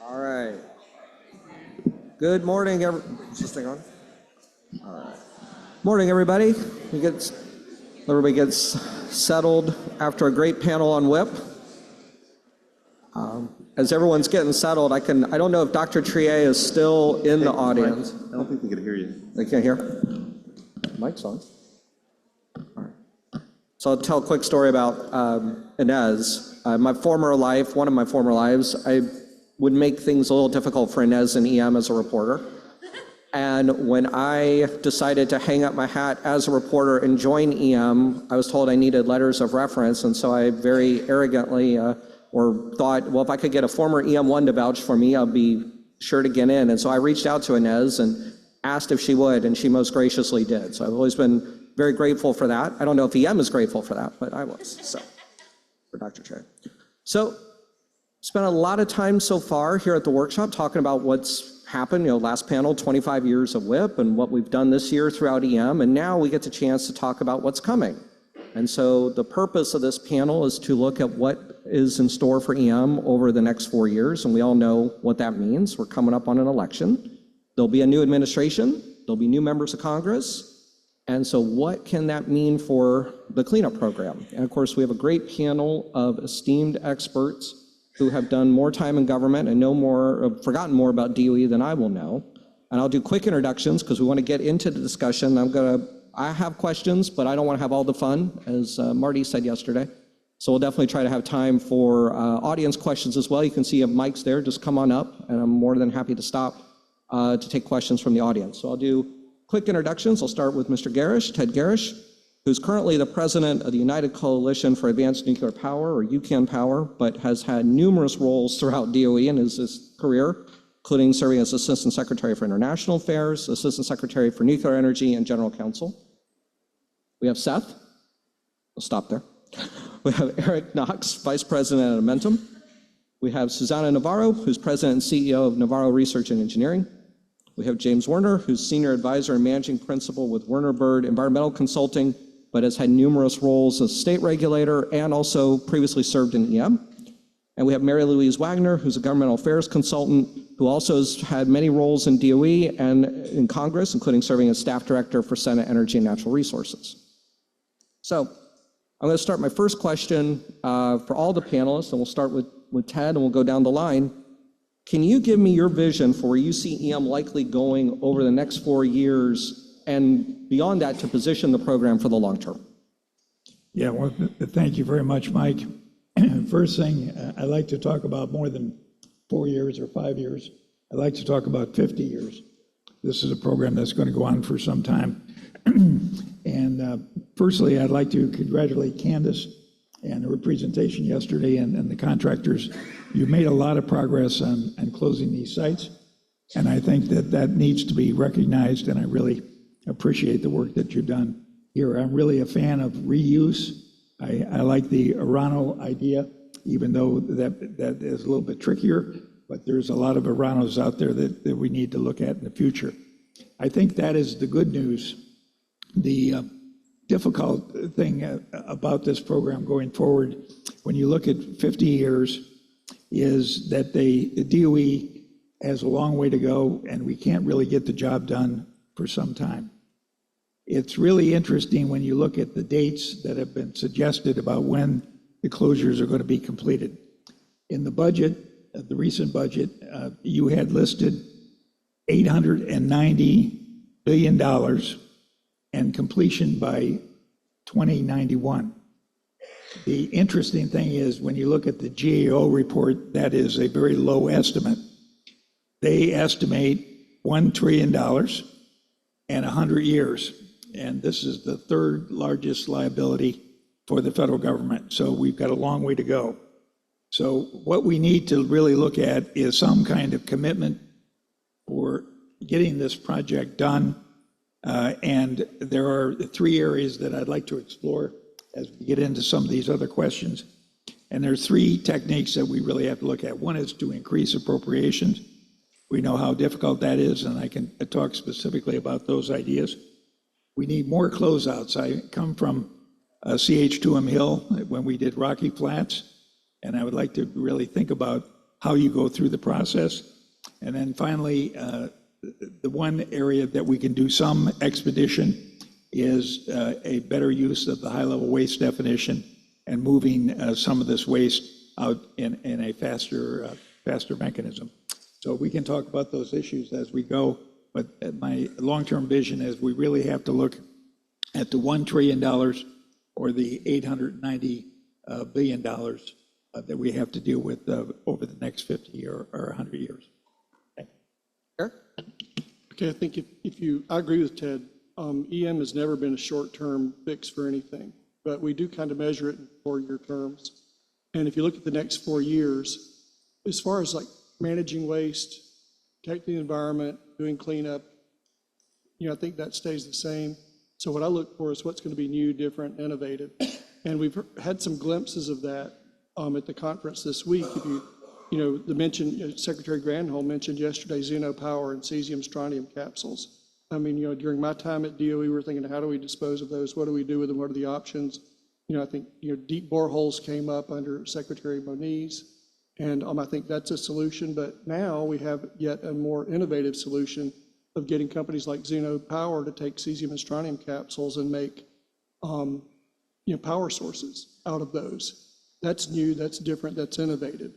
All right. Good morning, is this thing on? All right. Morning, everybody. Everybody gets settled after a great panel on WIP. As everyone's getting settled, I don't know if Dr. Trier is still in the audience. I don't think they can hear you. They can't hear? Mic's on. All right. So I'll tell a quick story about Inez. One of my former lives, I would make things a little difficult for Inez and EM as a reporter. And when I decided to hang up my hat as a reporter and join EM, I was told I needed letters of reference, and so I very arrogantly thought, well, if I could get a former EM1 to vouch for me, I'll be sure to get in. And so I reached out to Inez and asked if she would, and she most graciously did. So I've always been very grateful for that. I don't know if EM is grateful for that, but I was, so, for Dr. Trey. So, spent a lot of time so far here at the workshop talking about what's happened, last panel, 25 years of WIP and what we've done this year throughout EM, and now we get the chance to talk about what's coming. And so the purpose of this panel is to look at what is in store for EM over the next 4 years, and we all know what that means. We're coming up on an election. There'll be a new administration, there'll be new members of Congress, and so what can that mean for the cleanup program? And of course, we have a great panel of esteemed experts who have done more time in government and forgotten more about DOE than I will know. And I'll do quick introductions because we want to get into the discussion. I have questions, but I don't want to have all the fun, as Marty said yesterday. So we'll definitely try to have time for audience questions as well. You can see you have mics there, just come on up, and I'm more than happy to stop to take questions from the audience. So I'll do quick introductions. I'll start with Mr. Garish, Ted Garish, who's currently the president of the United Coalition for Advanced Nuclear Power, or UCAN Power, but has had numerous roles throughout DOE in his career, including serving as Assistant Secretary for International Affairs, Assistant Secretary for Nuclear Energy, and General Counsel. We have Seth. We'll stop there. We have Eric Knox, Vice President at Amentum. We have Susana Navarro, who's President and CEO of Navarro Research and Engineering. We have James Werner, who's Senior Advisor and Managing Principal with Werner Bird Environmental Consulting, but has had numerous roles as state regulator and also previously served in EM. And we have Mary Louise Wagner, who's a governmental affairs consultant, who also has had many roles in DOE and in Congress, including serving as staff director for Senate Energy and Natural Resources. So I'm going to start my first question for all the panelists, and we'll start with Ted, and we'll go down the line. Can you give me your vision for where you see EM likely going over the next 4 years and beyond that to position the program for the long term? Yeah, well, thank you very much, Mike. First thing, I like to talk about more than 4 years or 5 years. I like to talk about 50 years. This is a program that's going to go on for some time. And firstly, I'd like to congratulate Candace and her presentation yesterday and the contractors. You've made a lot of progress on closing these sites, and I think that needs to be recognized, and I really appreciate the work that you've done here. I'm really a fan of reuse. I like the Orano idea, even though that is a little bit trickier, but there's a lot of Oranos out there that we need to look at in the future. I think that is the good news. The difficult thing about this program going forward, when you look at 50 years, is that the DOE has a long way to go, and we can't really get the job done for some time. It's really interesting when you look at the dates that have been suggested about when the closures are going to be completed. In the budget, the recent budget, you had listed $890 billion and completion by 2091. The interesting thing is when you look at the GAO report, that is a very low estimate. They estimate $1 trillion and 100 years. And this is the third largest liability for the federal government. So we've got a long way to go. So what we need to really look at is some kind of commitment for getting this project done. And there are 3 areas that I'd like to explore as we get into some of these other questions. And there's 3 techniques that we really have to look at. One is to increase appropriations. We know how difficult that is, and I can talk specifically about those ideas. We need more closeouts. I come from CH2M Hill when we did Rocky Flats, and I would like to really think about how you go through the process. And then finally, the one area that we can do some expedition is a better use of the high-level waste definition and moving some of this waste out in a faster mechanism. So we can talk about those issues as we go, but my long-term vision is we really have to look at the $1 trillion or the $890 billion that we have to deal with over the next 50 or 100 years. Sure. Okay, I think I agree with Ted. EM has never been a short-term fix for anything, but we do kind of measure it in 4-year terms. And if you look at the next 4 years, as far as like managing waste, protecting the environment, doing cleanup, I think that stays the same. So what I look for is what's going to be new, different, innovative. And we've had some glimpses of that at the conference this week. If Secretary Granholm mentioned yesterday xenopower and cesium strontium capsules. I mean, during my time at DOE, we were thinking, how do we dispose of those? What do we do with them? What are the options? I think, deep boreholes came up under Secretary Moniz. And I think that's a solution, but now we have yet a more innovative solution of getting companies like xenopower to take cesium and strontium capsules and make power sources out of those. That's new, that's different, that's innovative.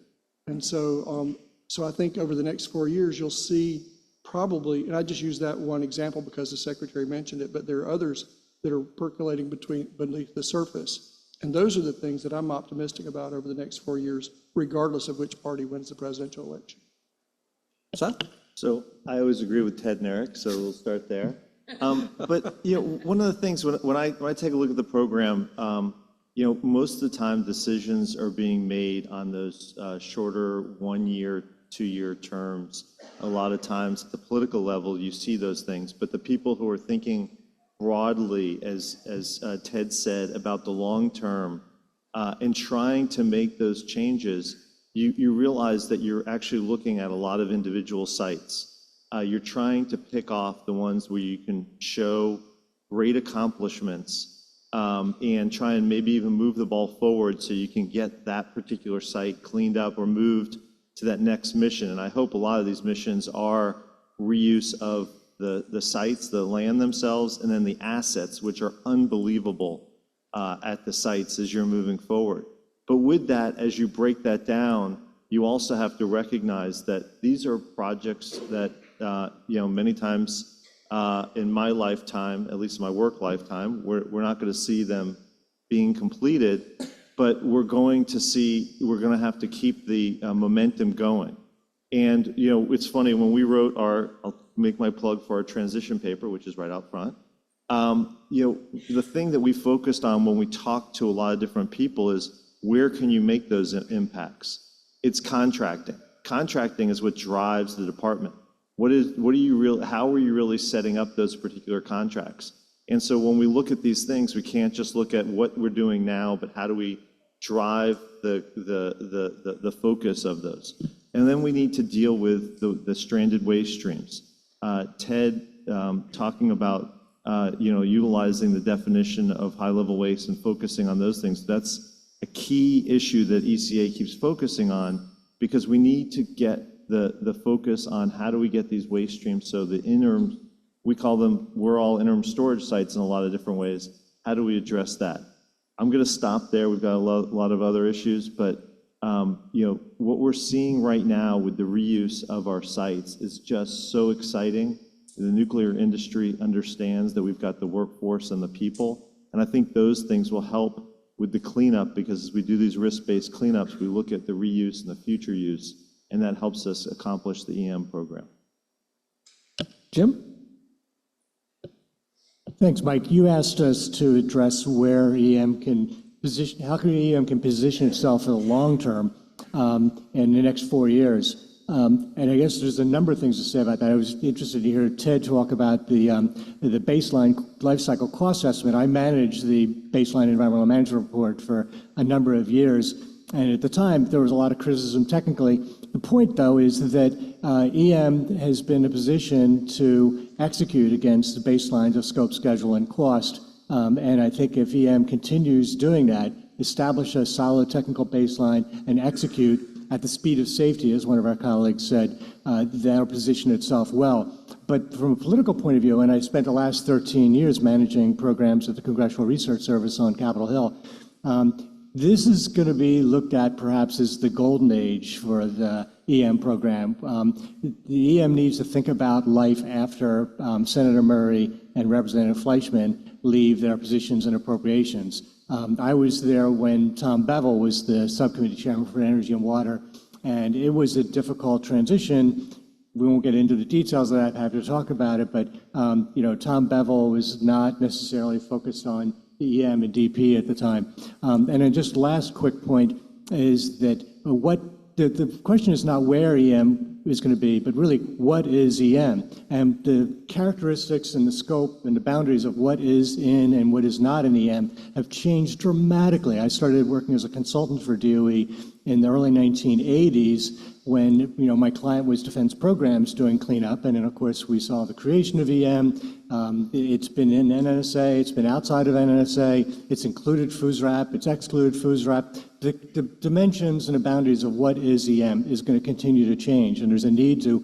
And so I think over the next 4 years, you'll see probably, and I just use that one example because the Secretary mentioned it, but there are others that are percolating beneath the surface. And those are the things that I'm optimistic about over the next 4 years, regardless of which party wins the presidential election. So I always agree with Ted and Eric, so we'll start there. But one of the things when I take a look at the program, most of the time decisions are being made on those shorter 1 year, 2 year terms. A lot of times at the political level, you see those things, but the people who are thinking broadly, as Ted said, about the long term and trying to make those changes, you realize that you're actually looking at a lot of individual sites. You're trying to pick off the ones where you can show great accomplishments and try and maybe even move the ball forward so you can get that particular site cleaned up or moved to that next mission. And I hope a lot of these missions are reuse of the sites, the land themselves, and then the assets, which are unbelievable at the sites as you're moving forward. But with that, as you break that down, you also have to recognize that these are projects that, many times in my lifetime, at least my work lifetime, we're not going to see them being completed, but we're going to have to keep the momentum going. And, it's funny, when we wrote I'll make my plug for our transition paper, which is right out front. The thing that we focused on when we talked to a lot of different people is, where can you make those impacts? It's contracting. Contracting is what drives the department. How are you really setting up those particular contracts? And so when we look at these things, we can't just look at what we're doing now, but how do we drive the focus of those? And then we need to deal with the stranded waste streams. Ted talking about utilizing the definition of high-level waste and focusing on those things. That's a key issue that ECA keeps focusing on, because we need to get the focus on how do we get these waste streams so the interim, we're all interim storage sites in a lot of different ways. How do we address that? I'm going to stop there. We've got a lot of other issues, but what we're seeing right now with the reuse of our sites is just so exciting. The nuclear industry understands that we've got the workforce and the people, and I think those things will help with the cleanup, because as we do these risk-based cleanups, we look at the reuse and the future use, and that helps us accomplish the EM program. Jim? Thanks, Mike. You asked us to address where EM can position, how EM can position itself in the long term in the next 4 years. And I guess there's a number of things to say about that. I was interested to hear Ted talk about the baseline life cycle cost estimate. I managed the baseline environmental management report for a number of years, and at the time there was a lot of criticism technically. The point, though, is that EM has been in a position to execute against the baselines of scope, schedule, and cost. And I think if EM continues doing that, establish a solid technical baseline and execute at the speed of safety, as one of our colleagues said, that'll position itself well. But from a political point of view, and I spent the last 13 years managing programs at the Congressional Research Service on Capitol Hill, this is going to be looked at perhaps as the golden age for the EM program. The EM needs to think about life after Senator Murray and Representative Fleischman leave their positions in appropriations. I was there when Tom Bevel was the subcommittee chairman for Energy and Water, and it was a difficult transition. We won't get into the details of that, I have to talk about it, but Tom Bevel was not necessarily focused on the EM and DP at the time. And then just last quick point is that the question is not where EM is going to be, but really what is EM? And the characteristics and the scope and the boundaries of what is in and what is not in EM have changed dramatically. I started working as a consultant for DOE in the early 1980s when my client was Defense Programs doing cleanup, and then of course we saw the creation of EM. It's been in NNSA, it's been outside of NNSA, it's included FUSRAP, it's excluded FUSRAP. The dimensions and the boundaries of what is EM is going to continue to change, and there's a need to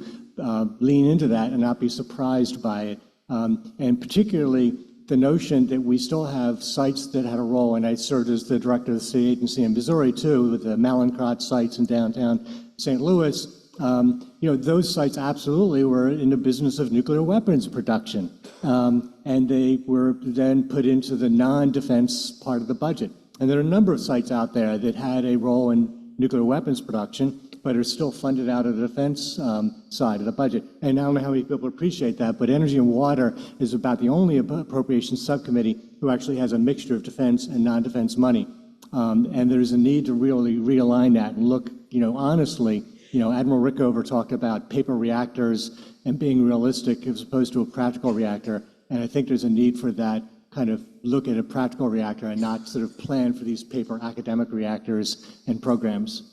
lean into that and not be surprised by it. And particularly the notion that we still have sites that had a role, and I served as the director of the state agency in Missouri too, with the Mallinckrodt sites in downtown St. Louis. Those sites absolutely were in the business of nuclear weapons production, and they were then put into the non-defense part of the budget. And there are a number of sites out there that had a role in nuclear weapons production, but are still funded out of the defense side of the budget. And I don't know how many people appreciate that, but Energy and Water is about the only appropriations subcommittee who actually has a mixture of defense and non-defense money. And there's a need to really realign that and look, honestly, Admiral Rickover talked about paper reactors and being realistic as opposed to a practical reactor. And I think there's a need for that kind of look at a practical reactor and not sort of plan for these paper academic reactors and programs.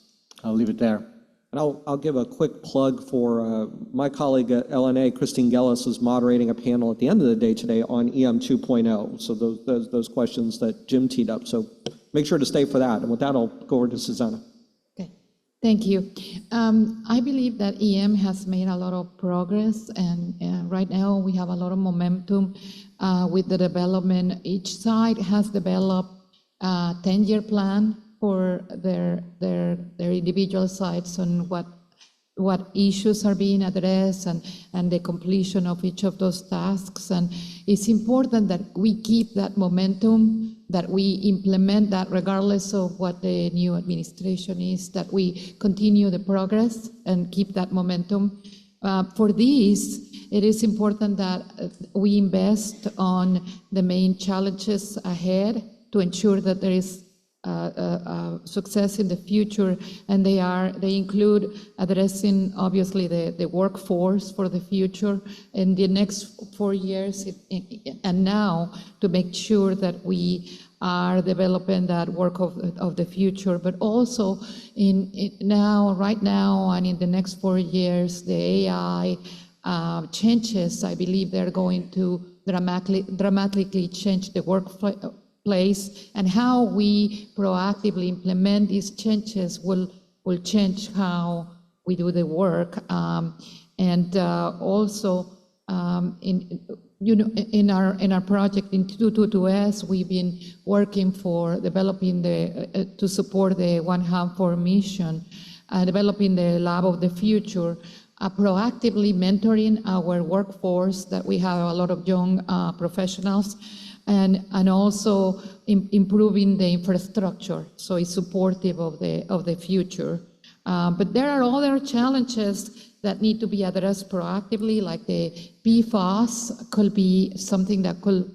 I'll leave it there. And I'll give a quick plug for my colleague at LNA, Christine Gellis, is moderating a panel at the end of the day today on EM 2.0. So those questions that Jim teed up. So make sure to stay for that. And with that, I'll go over to Susanna. Okay, thank you. I believe that EM has made a lot of progress, and right now we have a lot of momentum with the development. Each side has developed a 10-year plan for their individual sites on what issues are being addressed and the completion of each of those tasks. And it's important that we keep that momentum, that we implement that regardless of what the new administration is, that we continue the progress and keep that momentum. For this, it is important that we invest on the main challenges ahead to ensure that there is success in the future, and they include addressing obviously the workforce for the future in the next 4 years and now, to make sure that we are developing that work of the future, but also right now and in the next 4 years, the AI changes. I believe they're going to dramatically change the workplace, and how we proactively implement these changes will change how we do the work. Also, in our project in 222S, we've been working for developing to support the One Hanford mission, developing the lab of the future, proactively mentoring our workforce, that we have a lot of young professionals, and also improving the infrastructure, so it's supportive of the future. But there are other challenges that need to be addressed proactively, like the PFAS could be something that could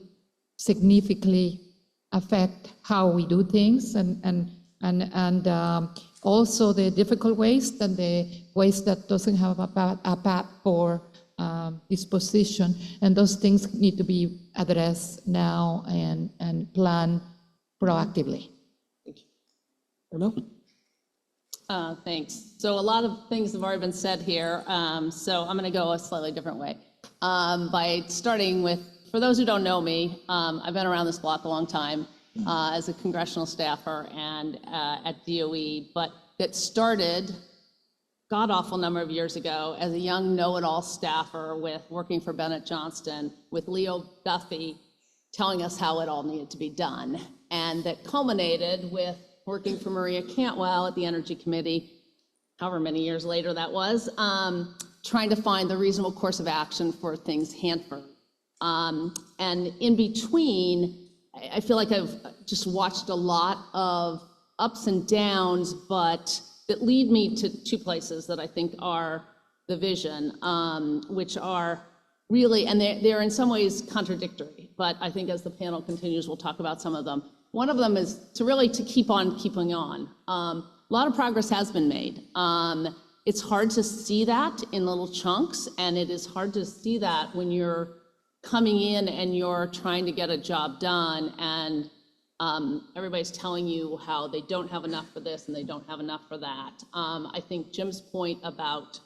significantly affect how we do things, and also the difficult waste and the waste that doesn't have a path for disposition, and those things need to be addressed now and planned proactively. Armel? Thanks. So a lot of things have already been said here, so I'm going to go a slightly different way. By starting with, for those who don't know me, I've been around this block a long time as a congressional staffer and at DOE, but it started god-awful number of years ago as a young know-it-all staffer with working for Bennett Johnston with Leo Duffy telling us how it all needed to be done. And that culminated with working for Maria Cantwell at the Energy Committee, however many years later that was, trying to find the reasonable course of action for things Hanford. And in between, I feel like I've just watched a lot of ups and downs, but that lead me to two places that I think are the vision, which are really, and they're in some ways contradictory, but I think as the panel continues, we'll talk about some of them. One of them is to keep on keeping on. A lot of progress has been made. It's hard to see that in little chunks, and it is hard to see that when you're coming in and you're trying to get a job done, and everybody's telling you how they don't have enough for this and they don't have enough for that. I think Jim's point about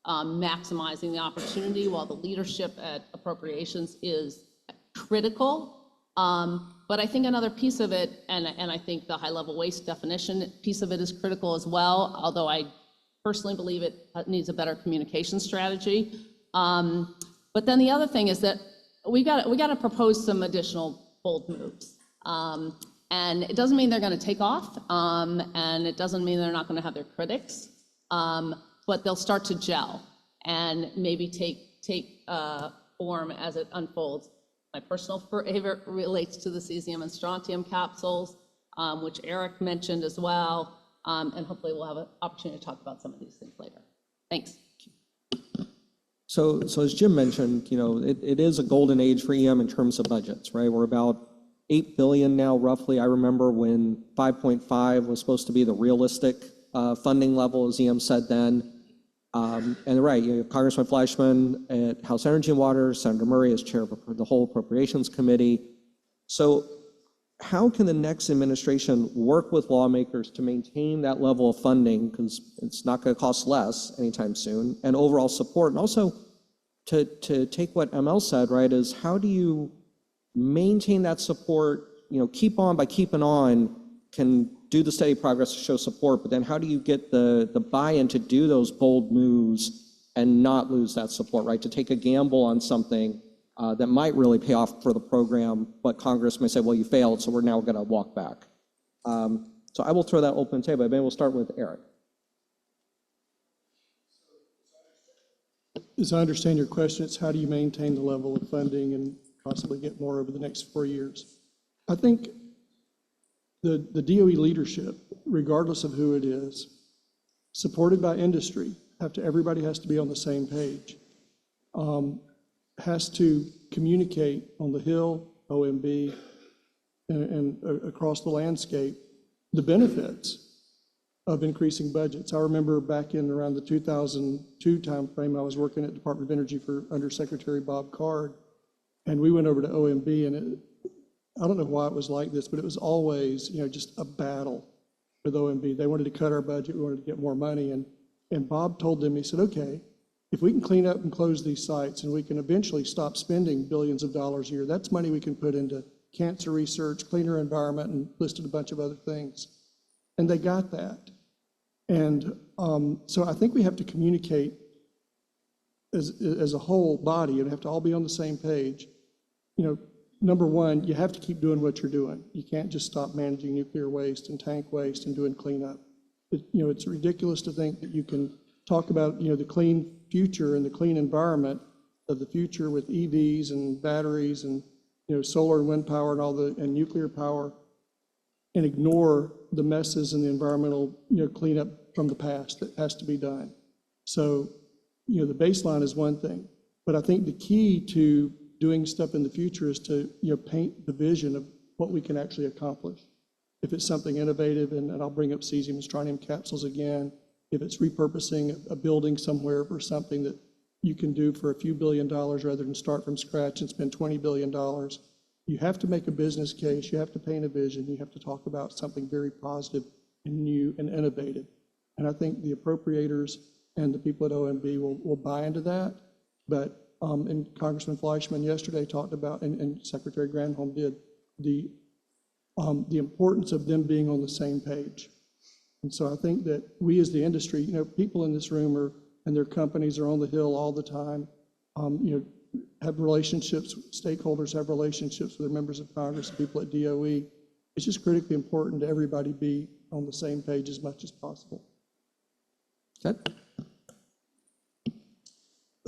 maximizing the opportunity while the leadership at appropriations is critical. But I think another piece of it, and I think the high-level waste definition piece of it is critical as well, although I personally believe it needs a better communication strategy. But then the other thing is that we got to propose some additional bold moves. And it doesn't mean they're going to take off, and it doesn't mean they're not going to have their critics, but they'll start to gel and maybe take form as it unfolds. My personal favorite relates to the cesium and strontium capsules, which Eric mentioned as well, and hopefully we'll have an opportunity to talk about some of these things later. Thanks. So as Jim mentioned, it is a golden age for EM in terms of budgets, right? We're about $8 billion now, roughly. I remember when 5.5 was supposed to be the realistic funding level, as EM said then. And right, you have Congressman Fleischman at House Energy and Water, Senator Murray as chair of the whole Appropriations Committee. So how can the next administration work with lawmakers to maintain that level of funding, because it's not going to cost less anytime soon, and overall support? And also to take what ML said, right, is how do you maintain that support, keep on by keeping on, can do the steady progress to show support, but then how do you get the buy-in to do those bold moves and not lose that support, right? To take a gamble on something that might really pay off for the program, but Congress may say, well, you failed, so we're now going to walk back. So I will throw that open table. Maybe we'll start with Eric. As I understand your question, it's how do you maintain the level of funding and possibly get more over the next 4 years? I think the DOE leadership, regardless of who it is, supported by industry, everybody has to be on the same page, has to communicate on the Hill, OMB, and across the landscape the benefits of increasing budgets. I remember back in around the 2002 timeframe, I was working at Department of Energy for Undersecretary Bob Card, and we went over to OMB, and I don't know why it was like this, but it was always, just a battle with OMB. They wanted to cut our budget, we wanted to get more money, and Bob told them, he said, okay, if we can clean up and close these sites and we can eventually stop spending billions of dollars a year, that's money we can put into cancer research, cleaner environment, and listed a bunch of other things. And they got that. And so I think we have to communicate as a whole body and have to all be on the same page. Number one, you have to keep doing what you're doing. You can't just stop managing nuclear waste and tank waste and doing cleanup. It's ridiculous to think that you can talk about, the clean future and the clean environment of the future with EVs and batteries and solar and wind power and and nuclear power, and ignore the messes and the environmental, cleanup from the past that has to be done. So, the baseline is one thing, but I think the key to doing stuff in the future is to, paint the vision of what we can actually accomplish. If it's something innovative, and I'll bring up cesium and strontium capsules again, if it's repurposing a building somewhere for something that you can do for a few $1 billion rather than start from scratch and spend $20 billion, you have to make a business case, you have to paint a vision, you have to talk about something very positive and new and innovative. And I think the appropriators and the people at OMB will buy into that. But and Congressman Fleischman yesterday talked about, and Secretary Granholm did, the importance of them being on the same page. And so I think that we as the industry, people in this room and their companies are on the Hill all the time, have relationships, stakeholders have relationships with their members of Congress, people at DOE. It's just critically important to everybody be on the same page as much as possible. Okay.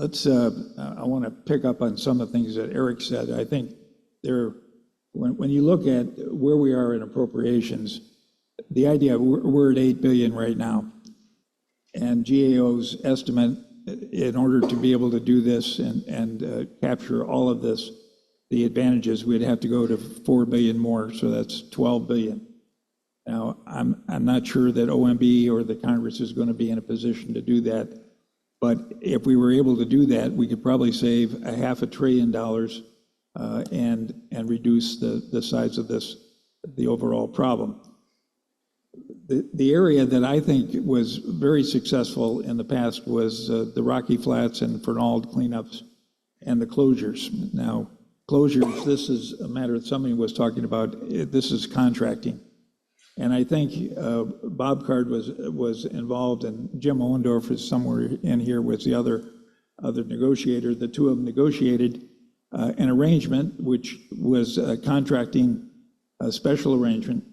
I want to pick up on some of the things that Eric said. I think when you look at where we are in appropriations, the idea, we're at 8 billion right now, and GAO's estimate, in order to be able to do this and capture all of this, the advantages, we'd have to go to 4 billion more, so that's 12 billion. Now, I'm not sure that OMB or the Congress is going to be in a position to do that, but if we were able to do that, we could probably save $500 billion and reduce the size of the overall problem. The area that I think was very successful in the past was the Rocky Flats and Fernald cleanups and the closures. Now, closures, this is a matter that somebody was talking about, this is contracting. And I think Bob Card was involved, and Jim Ohlendorf is somewhere in here, was the other negotiator. The two of them negotiated an arrangement, which was contracting a special arrangement.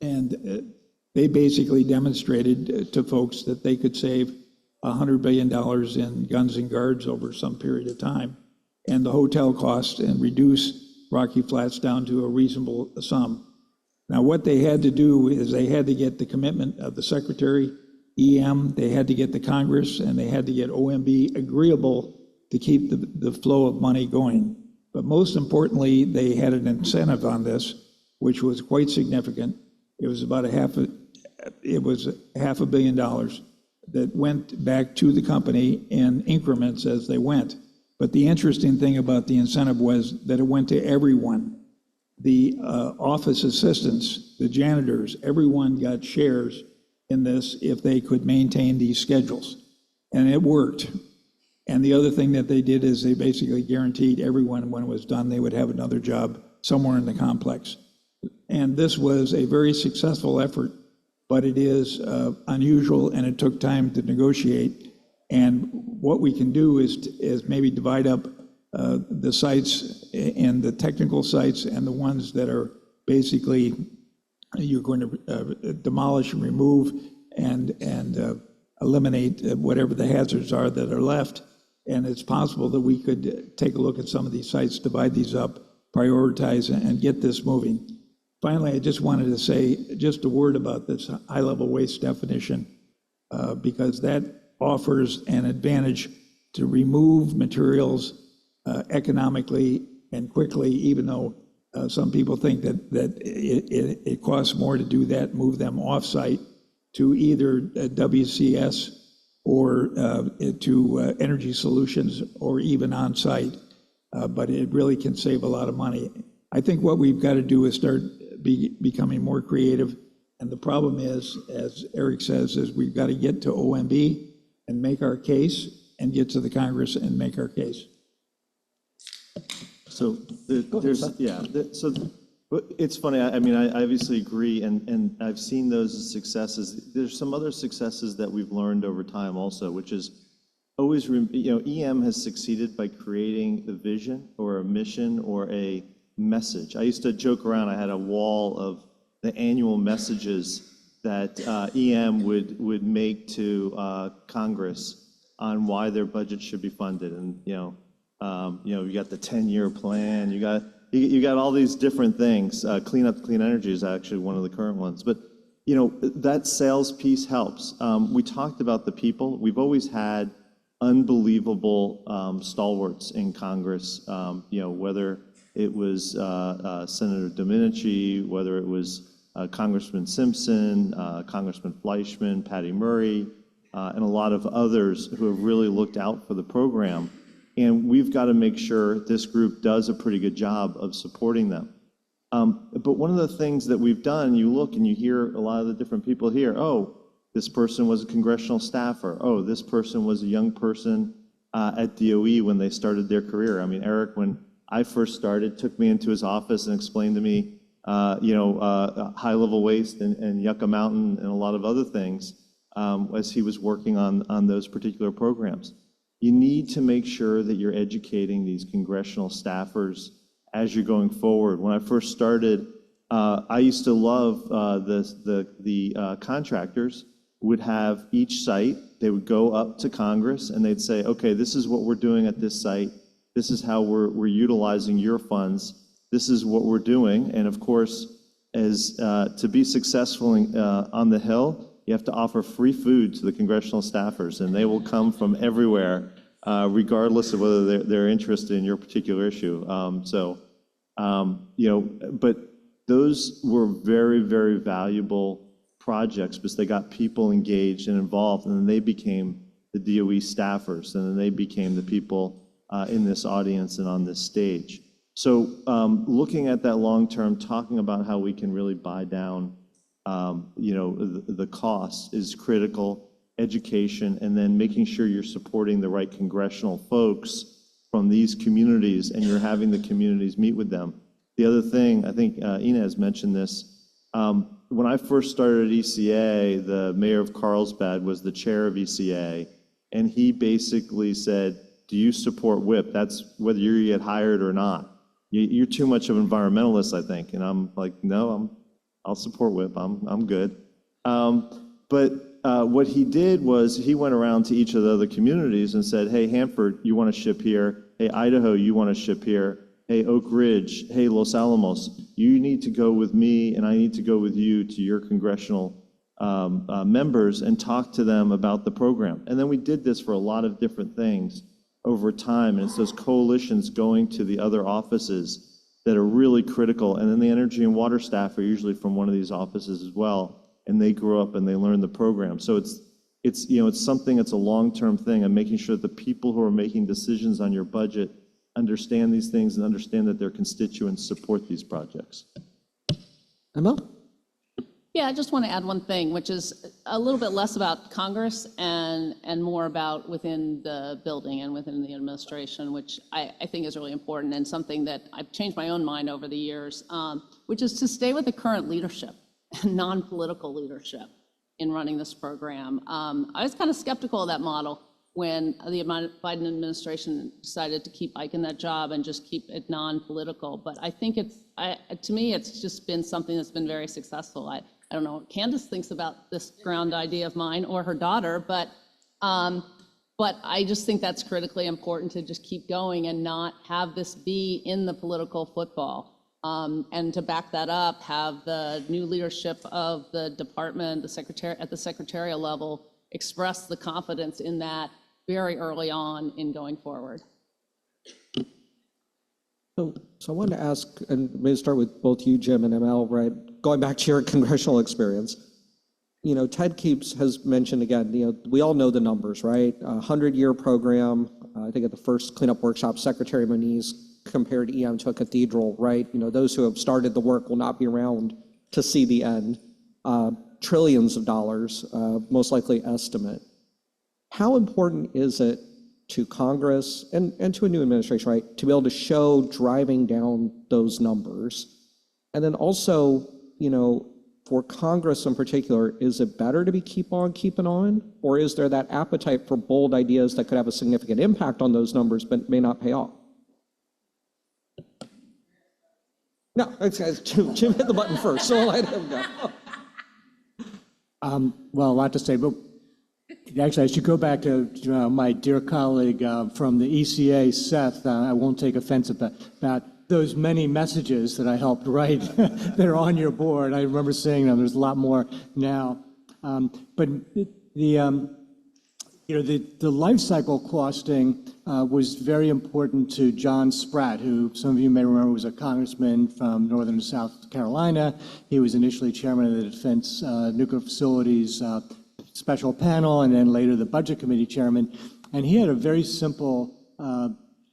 And they basically demonstrated to folks that they could save $100 billion in guns and guards over some period of time, and the hotel costs, and reduce Rocky Flats down to a reasonable sum. Now, what they had to do is they had to get the commitment of the Secretary, EM, they had to get the Congress, and they had to get OMB agreeable to keep the flow of money going. But most importantly, they had an incentive on this, which was quite significant. It was about $500 million that went back to the company in increments as they went. But the interesting thing about the incentive was that it went to everyone. The office assistants, the janitors, everyone got shares in this if they could maintain these schedules. And it worked. And the other thing that they did is they basically guaranteed everyone, when it was done, they would have another job somewhere in the complex. And this was a very successful effort, but it is unusual, and it took time to negotiate. And what we can do is maybe divide up the sites and the technical sites and the ones that are basically you're going to demolish and remove and eliminate whatever the hazards are that are left. And it's possible that we could take a look at some of these sites, divide these up, prioritize, and get this moving. Finally, I just wanted to say just a word about this high-level waste definition, because that offers an advantage to remove materials economically and quickly, even though some people think that it costs more to do that, move them off-site to either WCS or to energy solutions, or even on-site, but it really can save a lot of money. I think what we've got to do is start becoming more creative, and the problem is, as Eric says, is we've got to get to OMB and make our case, and get to the Congress and make our case. So it's funny, I mean, I obviously agree, and I've seen those as successes. There's some other successes that we've learned over time also, which is always, EM has succeeded by creating a vision or a mission or a message. I used to joke around, I had a wall of the annual messages that EM would make to Congress on why their budget should be funded. And, you got the 10-year plan, you got you got all these different things. Clean Up Clean Energy is actually one of the current ones. But, you know, that sales piece helps. We talked about the people. We've always had unbelievable stalwarts in Congress, you know, whether it was Senator Domenici, whether it was Congressman Simpson, Congressman Fleischman, Patty Murray, and a lot of others who have really looked out for the program. And we've got to make sure this group does a pretty good job of supporting them. But one of the things that we've done, you look and you hear a lot of the different people here, oh, this person was a congressional staffer. Oh, this person was a young person at DOE when they started their career. I mean, Eric, when I first started, took me into his office and explained to me, you know, high-level waste and Yucca Mountain and a lot of other things as he was working on those particular programs. You need to make sure that you're educating these congressional staffers as you're going forward. When I first started, I used to love the contractors would have each site, they would go up to Congress and they'd say, okay, this is what we're doing at this site. This is how we're utilizing your funds. This is what we're doing. And of course, as to be successful on the Hill, you have to offer free food to the congressional staffers, and they will come from everywhere, regardless of whether they're interested in your particular issue. You know, but those were very, very valuable projects because they got people engaged and involved, and then they became the DOE staffers, and then they became the people in this audience and on this stage. So looking at that long term, talking about how we can really buy down, you know, the costs is critical. Education, and then making sure you're supporting the right congressional folks from these communities, and you're having the communities meet with them. The other thing, I think Inez mentioned this, when I first started at ECA, the mayor of Carlsbad was the chair of ECA, and he basically said, do you support WIP? That's whether you get hired or not. You're too much of an environmentalist, I think. And I'm like, no, I'll support WIP. I'm good. But what he did was he went around to each of the other communities and said, hey, Hanford, you want to ship here? Hey, Idaho, you want to ship here? Hey, Oak Ridge, hey, Los Alamos, you need to go with me and I need to go with you to your congressional members and talk to them about the program. And then we did this for a lot of different things over time. And it's those coalitions going to the other offices that are really critical. And then the energy and water staff are usually from one of these offices as well. And they grew up and they learned the program. So it's you know, it's something that's a long-term thing, and making sure that the people who are making decisions on your budget understand these things and understand that their constituents support these projects. Emma? Yeah, I just want to add one thing, which is a little bit less about Congress and more about within the building and within the administration, which I think is really important and something that I've changed my own mind over the years, which is to stay with the current leadership and non-political leadership in running this program. I was kind of skeptical of that model when the Biden administration decided to keep Ike in that job and just keep it non-political. But I think to me, it's just been something that's been very successful. I don't know what Candace thinks about this ground idea of mine or her daughter, but I just think that's critically important to just keep going and not have this be in the political football. And to back that up, have the new leadership of the department, at the secretarial level, express the confidence in that very early on in going forward. So I wanted to ask, and maybe start with both you, Jim, and ML, right? Going back to your congressional experience, you know, Ted has mentioned again, you know, we all know the numbers, right? 100-year program. I think at the first cleanup workshop, Secretary Moniz compared EM to a cathedral, right? You know, those who have started the work will not be around to see the end. Trillions of dollars, most likely estimate. How important is it to Congress and to a new administration, right, to be able to show driving down those numbers? And then also, you know, for Congress in particular, is it better to be keep on keeping on? Or is there that appetite for bold ideas that could have a significant impact on those numbers but may not pay off? No, Jim hit the button first, so I'll let him go. Well, a lot to say, but actually I should go back to my dear colleague from the ECA, Seth. I won't take offense about those many messages that I helped write that are on your board. I remember seeing them. There's a lot more now. But the life cycle costing was very important to John Spratt, who some of you may remember was a congressman from Northern and South Carolina. He was initially chairman of the Defense Nuclear Facilities Special Panel, and then later the Budget Committee chairman. And he had a very simple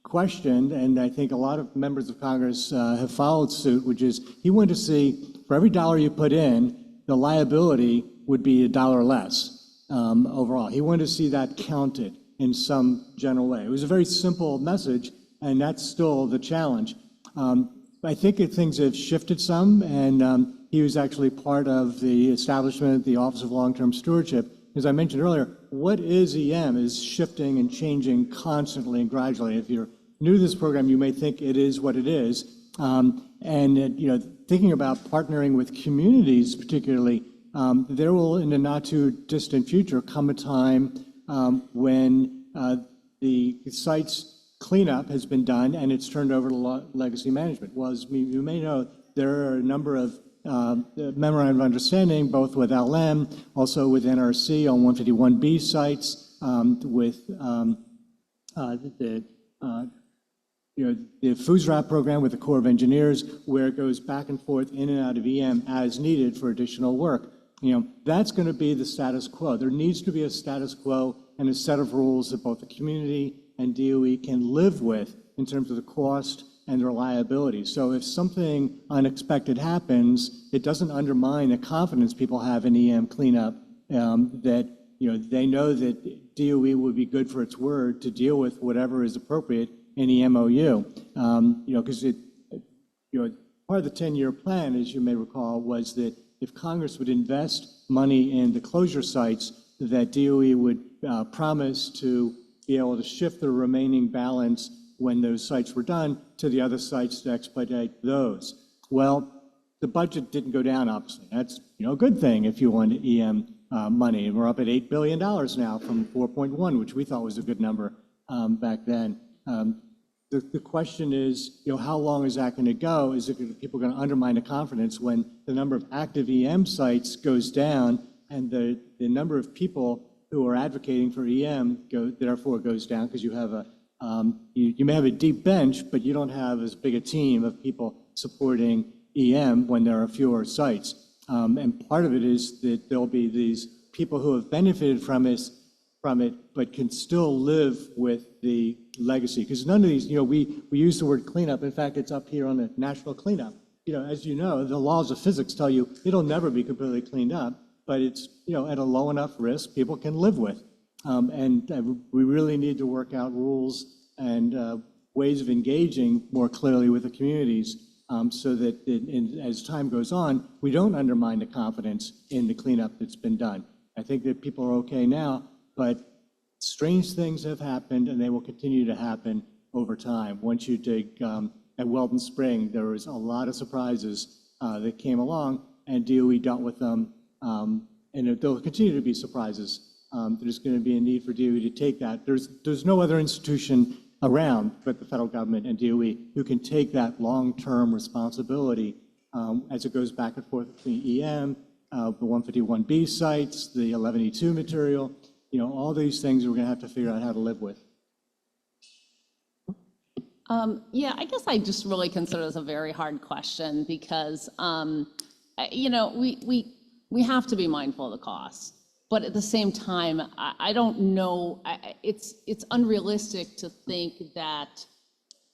question, and I think a lot of members of Congress have followed suit, which is he wanted to see for every dollar you put in, the liability would be $1 less. Overall. He wanted to see that counted in some general way. It was a very simple message, and that's still the challenge. I think things have shifted some, and he was actually part of the establishment of the Office of Long-Term Stewardship. As I mentioned earlier, what is EM is shifting and changing constantly and gradually. If you're new to this program, you may think it is what it is. Thinking about partnering with communities particularly, there will, in the not too distant future, come a time when the site's cleanup has been done and it's turned over to legacy management. Well, as you may know, there are a number of memorandum of understanding, both with LM, also with NRC on 151B sites, with the FUSRAP program with the Corps of Engineers, where it goes back and forth in and out of EM as needed for additional work. That's going to be the status quo. There needs to be a status quo and a set of rules that both the community and DOE can live with in terms of the cost and the reliability. So if something unexpected happens, it doesn't undermine the confidence people have in EM cleanup, that they know that DOE would be good for its word to deal with whatever is appropriate in the MOU. Because part of the 10-year plan, as you may recall, was that if Congress would invest money in the closure sites, that DOE would promise to be able to shift the remaining balance when those sites were done to the other sites to expedite those. Well, the budget didn't go down, obviously. That's a good thing if you want EM money. And we're up at $8 billion now from 4.1, which we thought was a good number back then. The question is, how long is that going to go? Is people going to undermine the confidence when the number of active EM sites goes down and the number of people who are advocating for EM therefore goes down because you have you may have a deep bench, but you don't have as big a team of people supporting EM when there are fewer sites. And part of it is that there'll be these people who have benefited from it, but can still live with the legacy. Because none of these, we use the word cleanup. In fact, it's up here on the national cleanup. As you know, the laws of physics tell you it'll never be completely cleaned up, but it's, at a low enough risk people can live with. And we really need to work out rules and ways of engaging more clearly with the communities so that as time goes on, we don't undermine the confidence in the cleanup that's been done. I think that people are okay now, but strange things have happened and they will continue to happen over time. Once you dig at Weldon Spring, there was a lot of surprises that came along and DOE dealt with them. And there'll continue to be surprises. There's going to be a need for DOE to take that. There's no other institution around but the federal government and DOE who can take that long-term responsibility as it goes back and forth between EM, the 151B sites, the 11E2 material, all these things we're going to have to figure out how to live with. Yeah, I guess I just really consider this a very hard question because, we have to be mindful of the costs. But at the same time, I don't know, it's unrealistic to think that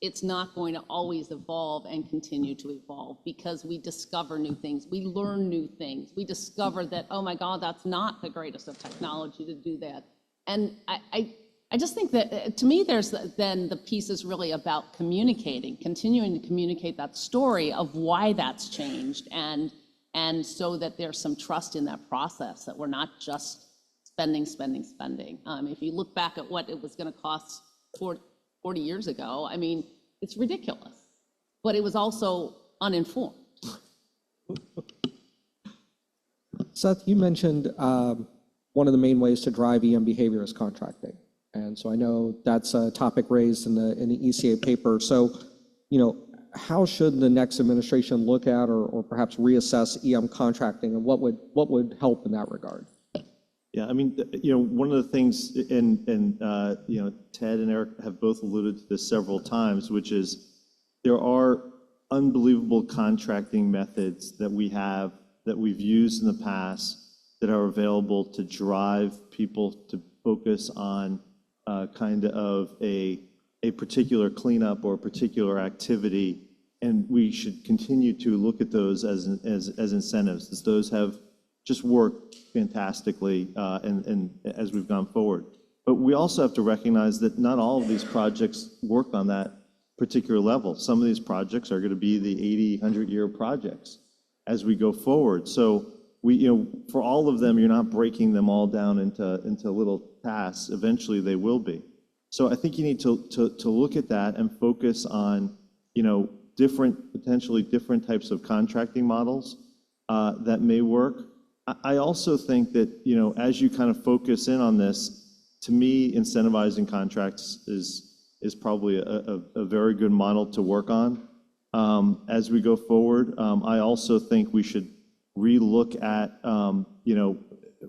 it's not going to always evolve and continue to evolve because we discover new things, we learn new things, we discover that, oh my God, that's not the greatest of technology to do that. And I just think that, to me, there's then the piece is really about communicating, continuing to communicate that story of why that's changed and so that there's some trust in that process, that we're not just spending. If you look back at what it was going to cost 40 years ago, I mean, it's ridiculous, but it was also uninformed. Seth, you mentioned one of the main ways to drive EM behavior is contracting. And so I know that's a topic raised in the ECA paper. So, how should the next administration look at or perhaps reassess EM contracting, and what would help in that regard? Yeah, I mean, one of the things, and Ted and Eric have both alluded to this several times, which is there are unbelievable contracting methods that we've used in the past that are available to drive people to focus on kind of a particular cleanup or a particular activity, and we should continue to look at those as incentives, as those have just worked fantastically and as we've gone forward. But we also have to recognize that not all of these projects work on that particular level. Some of these projects are going to be the 80, 100-year projects as we go forward. So for all of them, you're not breaking them all down into little tasks. Eventually, they will be. So I think you need to look at that and focus on potentially different types of contracting models that may work. I also think that as you kind of focus in on this, to me, incentivizing contracts is probably a very good model to work on as we go forward. I also think we should relook at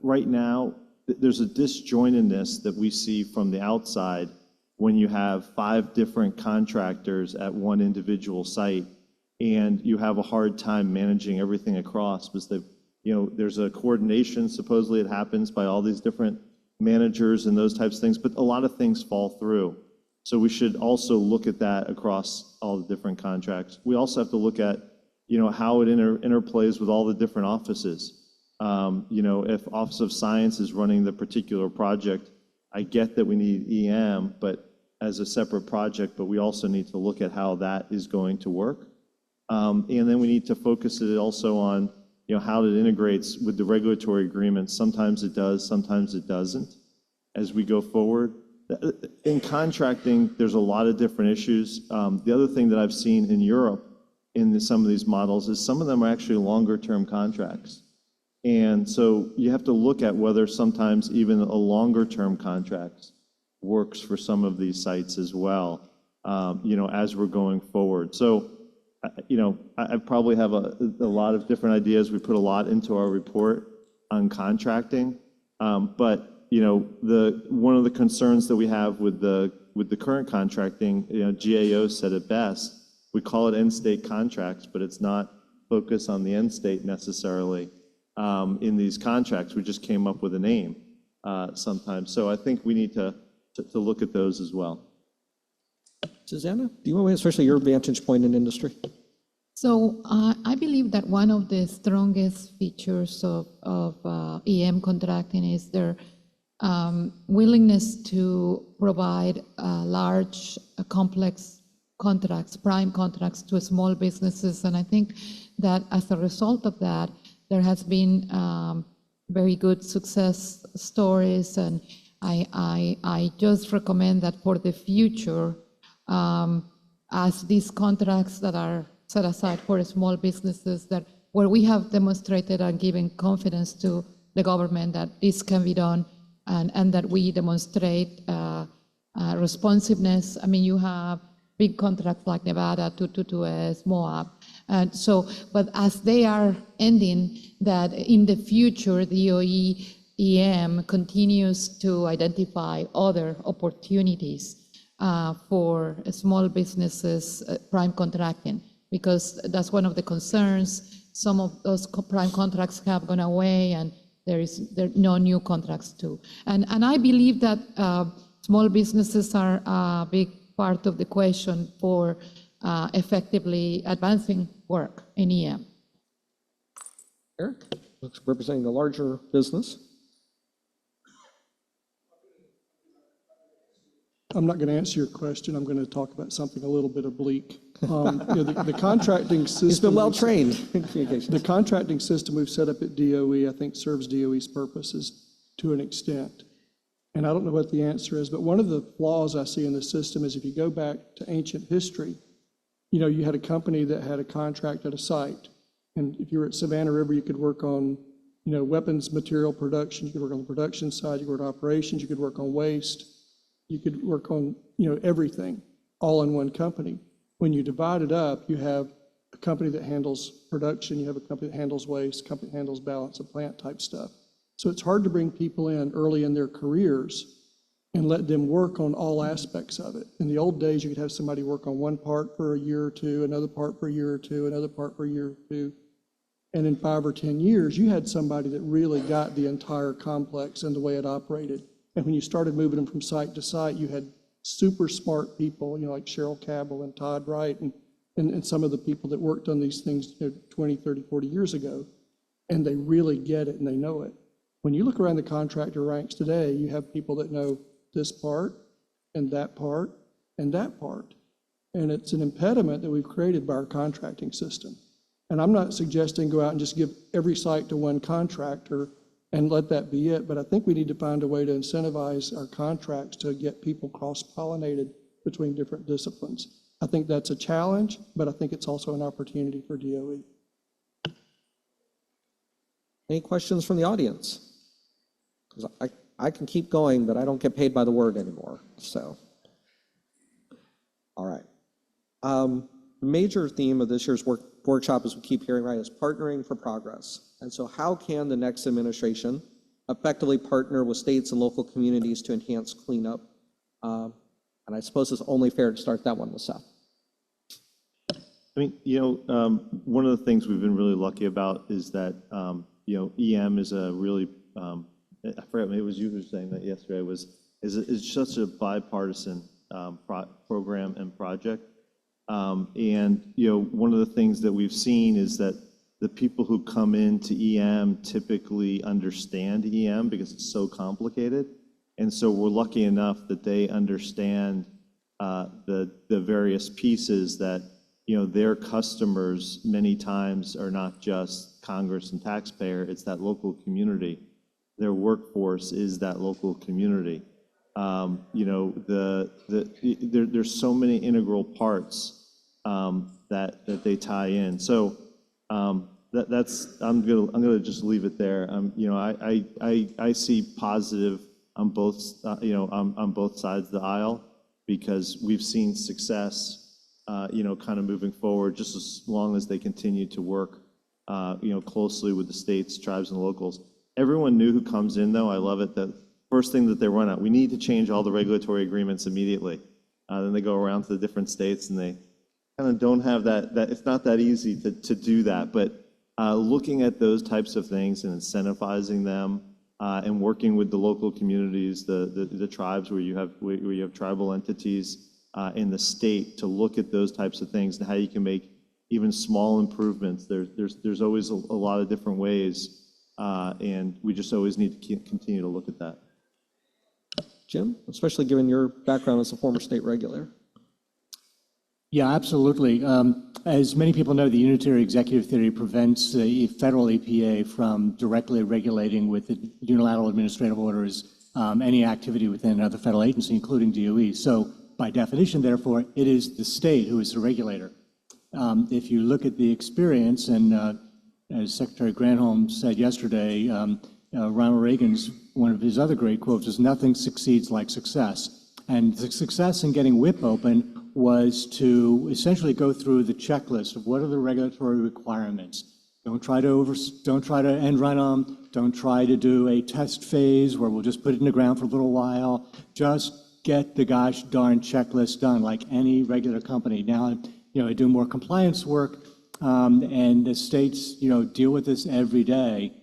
right now there's a disjointedness that we see from the outside when you have 5 different contractors at one individual site, and you have a hard time managing everything across because there's a coordination supposedly it happens by all these different managers and those types of things, but a lot of things fall through. So we should also look at that across all the different contracts. We also have to look at how it interplays with all the different offices. If Office of Science is running the particular project, I get that we need EM, but as a separate project, but we also need to look at how that is going to work. And then we need to focus it also on how it integrates with the regulatory agreements. Sometimes it does, sometimes it doesn't as we go forward. In contracting, there's a lot of different issues. The other thing that I've seen in Europe in some of these models is some of them are actually longer-term contracts. And so you have to look at whether sometimes even a longer-term contract works for some of these sites as well, as we're going forward. So, I probably have a lot of different ideas. We put a lot into our report on contracting, but one of the concerns that we have with the current contracting, GAO said it best. We call it end state contracts, but it's not focused on the end state necessarily. In these contracts, we just came up with a name sometimes. So I think we need to look at those as well. Susanna, do you want to, especially your vantage point in industry? So I believe that one of the strongest features of EM contracting is their willingness to provide large, complex contracts, prime contracts to small businesses. And I think that as a result of that, there has been very good success stories. And I just recommend that for the future, as these contracts that are set aside for small businesses, that where we have demonstrated and given confidence to the government that this can be done, and that we demonstrate responsiveness. I mean, you have big contracts like Nevada, 222S, Moab. And so, but as they are ending, that in the future, the DOE-EM continues to identify other opportunities for small businesses, prime contracting, because that's one of the concerns. Some of those prime contracts have gone away, and there are no new contracts too. And I believe that small businesses are a big part of the question for effectively advancing work in EM. Eric, representing the larger business. I'm not going to answer your question. I'm going to talk about something a little bit oblique. The contracting system. He's been well trained. The contracting system we've set up at DOE, I think, serves DOE's purposes to an extent. And I don't know what the answer is, but one of the flaws I see in the system is if you go back to ancient history, you had a company that had a contract at a site. And if you were at Savannah River, you could work on, weapons material production. You could work on the production side. You could work on operations. You could work on waste. You could work on, everything, all in one company. When you divide it up, you have a company that handles production, you have a company that handles waste, a company that handles balance of plant type stuff. So it's hard to bring people in early in their careers and let them work on all aspects of it. In the old days, you could have somebody work on one part for a year or two, another part for a year or two, another part for a year or two. And in 5 or 10 years, you had somebody that really got the entire complex and the way it operated. And when you started moving them from site to site, you had super smart people, like Cheryl Cabell and Todd Wright and some of the people that worked on these things 20, 30, 40 years ago. And they really get it and they know it. When you look around the contractor ranks today, you have people that know this part and that part and that part. And it's an impediment that we've created by our contracting system. And I'm not suggesting go out and just give every site to one contractor and let that be it, but I think we need to find a way to incentivize our contracts to get people cross-pollinated between different disciplines. I think that's a challenge, but I think it's also an opportunity for DOE. Any questions from the audience? 'Cause I can keep going, but I don't get paid by the word anymore, so. All right. The major theme of this year's workshop, as we keep hearing, right, is partnering for progress. And so how can the next administration effectively partner with states and local communities to enhance cleanup? And I suppose it's only fair to start that one with Seth. I mean, one of the things we've been really lucky about is that, EM is a really, I forget, maybe it was you who was saying that yesterday, is such a bipartisan program and project. And, one of the things that we've seen is that the people who come into EM typically understand EM because it's so complicated. And so we're lucky enough that they understand the various pieces that, their customers many times are not just Congress and taxpayer, it's that local community. Their workforce is that local community. There's so many integral parts that they tie in. So that's I'm gonna just leave it there. I see positive on both on both sides of the aisle because we've seen success kind of moving forward just as long as they continue to work closely with the states, tribes, and locals. Everyone new who comes in, though, I love it, that first thing that they run out, we need to change all the regulatory agreements immediately. Then they go around to the different states and they kind of don't have that it's not that easy to do that. But looking at those types of things and incentivizing them and working with the local communities, the tribes where you have tribal entities in the state to look at those types of things and how you can make even small improvements. There's always a lot of different ways. And we just always need to continue to look at that. Jim, especially given your background as a former state regulator. Yeah, absolutely. As many people know, the unitary executive theory prevents the federal EPA from directly regulating with unilateral administrative orders any activity within another federal agency, including DOE. So by definition, therefore, it is the state who is the regulator. If you look at the experience, and as Secretary Granholm said yesterday, Ronald Reagan's, one of his other great quotes is, "Nothing succeeds like success." And the success in getting WIP open was to essentially go through the checklist of what are the regulatory requirements. Don't try to end run them. Don't try to do a test phase where we'll just put it in the ground for a little while. Just get the gosh darn checklist done like any regular company. Now, I do more compliance work. And the states, deal with this every day.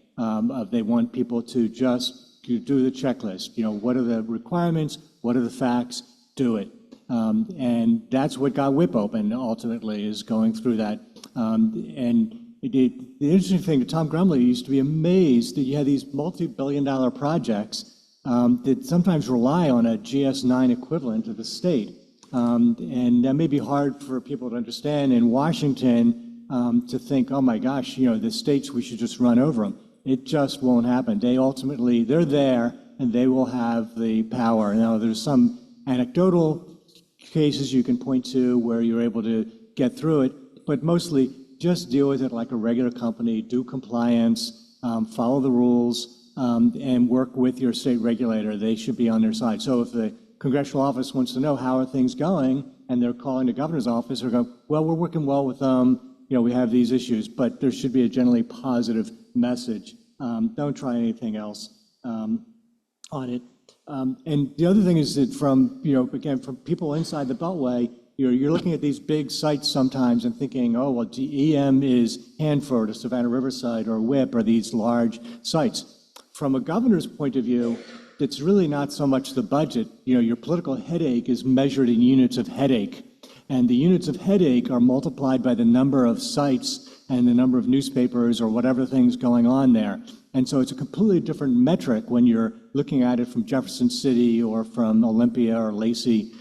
They want people to just do the checklist. What are the requirements? What are the facts? Do it. And that's what got WIP open ultimately, is going through that. And the interesting thing, Tom Grumley used to be amazed that you had these multi-billion-dollar projects that sometimes rely on a GS9 equivalent of the state. And that may be hard for people to understand. In Washington, to think, oh my gosh, the states, we should just run over them. It just won't happen. They're there and they will have the power. Now, there's some anecdotal cases you can point to where you're able to get through it, but mostly just deal with it like a regular company, do compliance, follow the rules, and work with your state regulator. They should be on their side. So if the congressional office wants to know how are things going, and they're calling the governor's office or going, well, we're working well with them, we have these issues, but there should be a generally positive message. Don't try anything else on it. And the other thing is that from, again, from people inside the Beltway, you're looking at these big sites sometimes and thinking, oh, well, DEM is Hanford or Savannah Riverside or WIP or these large sites. From a governor's point of view, it's really not so much the budget. Your political headache is measured in units of headache. And the units of headache are multiplied by the number of sites and the number of newspapers or whatever things going on there. And so it's a completely different metric when you're looking at it from Jefferson City or from Olympia or Lacey.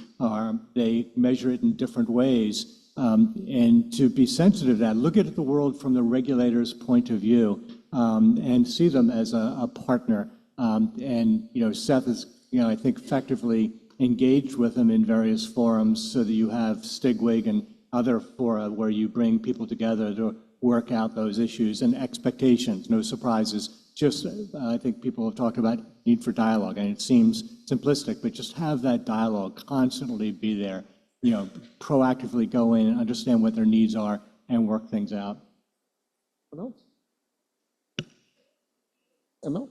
They measure it in different ways. And to be sensitive to that, look at the world from the regulator's point of view and see them as a partner. And Seth is, I think, effectively engaged with them in various forums so that you have Stigwig and other fora where you bring people together to work out those issues and expectations, no surprises. Just, I think people have talked about need for dialogue, and it seems simplistic, but just have that dialogue constantly be there, proactively go in and understand what their needs are and work things out. What else? Emil?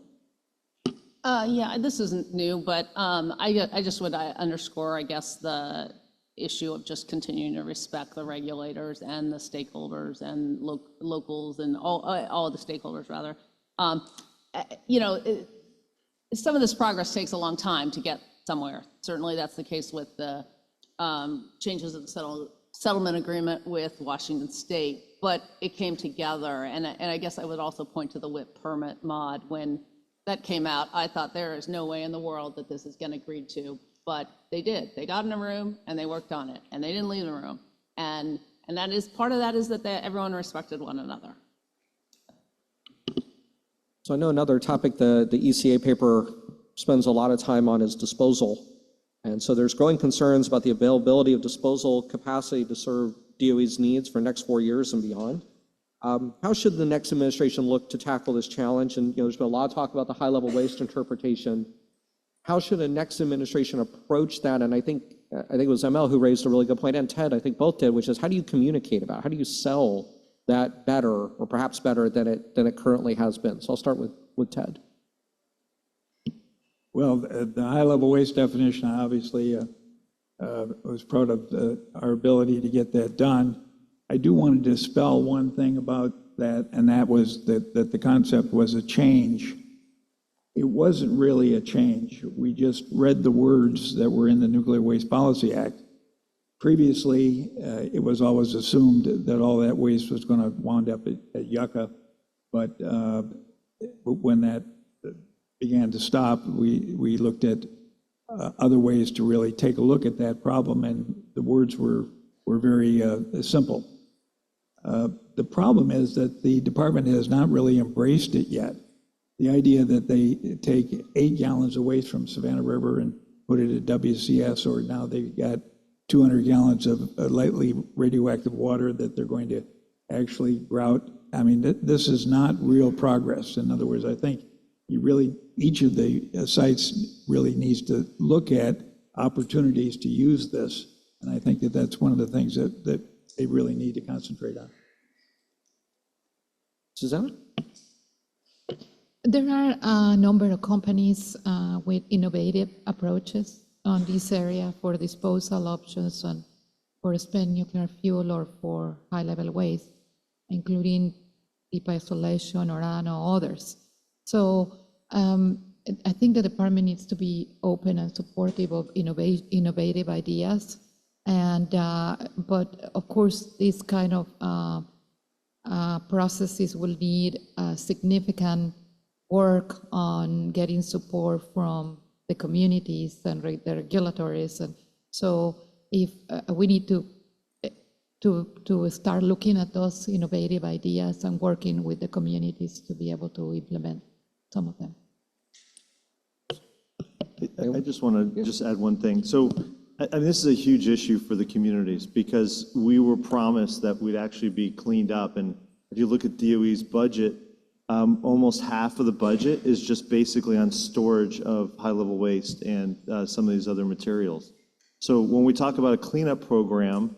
Yeah, this isn't new, but I just would underscore, I guess, the issue of just continuing to respect the regulators and the stakeholders and locals and all the stakeholders, rather. Some of this progress takes a long time to get somewhere. Certainly that's the case with the changes of the settlement agreement with Washington State, but it came together. And I guess I would also point to the WIP permit mod. When that came out, I thought there is no way in the world that this is getting agreed to, but they did. They got in a room and they worked on it, and they didn't leave the room. And that is, part of that is that everyone respected one another. So I know another topic the ECA paper spends a lot of time on is disposal. And so there's growing concerns about the availability of disposal capacity to serve DOE's needs for the next 4 years and beyond. How should the next administration look to tackle this challenge? And there's been a lot of talk about the high-level waste interpretation. How should the next administration approach that? And I think it was ML who raised a really good point, and Ted, I think both did, which is how do you communicate about it? How do you sell that better, or perhaps better than it currently has been? So I'll start with Ted. Well, the high-level waste definition obviously was proud of our ability to get that done. I do want to dispel one thing about that, and that was that the concept was a change. It wasn't really a change. We just read the words that were in the Nuclear Waste Policy Act. Previously, it was always assumed that all that waste was going to wind up at Yucca, but when that began to stop, we looked at other ways to really take a look at that problem, and the words were very simple. The problem is that the department has not really embraced it yet. The idea that they take 8 gallons of waste from Savannah River and put it at WCS, or now they've got 200 gallons of lightly radioactive water that they're going to actually grout. I mean, this is not real progress. In other words, I think each of the sites really needs to look at opportunities to use this. And I think that that's one of the things that they really need to concentrate on. Susanna? There are a number of companies with innovative approaches on this area for disposal options and for spent nuclear fuel or for high-level waste, including deep isolation or others. So I think the department needs to be open and supportive of innovative ideas. And but of course, these kind of processes will need significant work on getting support from the communities and the regulatories. And so if we need to start looking at those innovative ideas and working with the communities to be able to implement some of them. I just want to just add one thing. So I mean, this is a huge issue for the communities because we were promised that we'd actually be cleaned up. And if you look at DOE's budget, almost half of the budget is just basically on storage of high-level waste and some of these other materials. So when we talk about a cleanup program,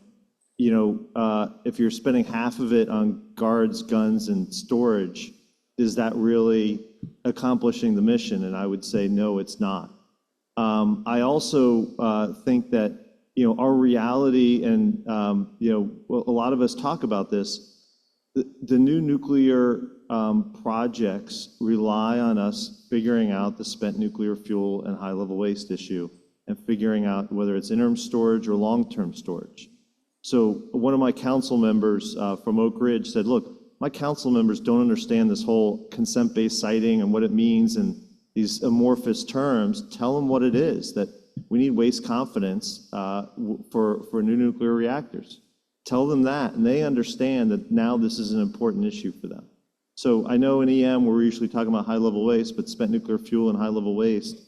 if you're spending half of it on guards, guns, and storage, is that really accomplishing the mission? And I would say, no, it's not. I also think that, our reality and, a lot of us talk about this, the new nuclear projects rely on us figuring out the spent nuclear fuel and high-level waste issue and figuring out whether it's interim storage or long-term storage. So one of my council members from Oak Ridge said, look, my council members don't understand this whole consent-based siting and what it means and these amorphous terms. Tell them what it is, that we need waste confidence for new nuclear reactors. Tell them that, and they understand that now this is an important issue for them. So I know in EM, we're usually talking about high-level waste, but spent nuclear fuel and high-level waste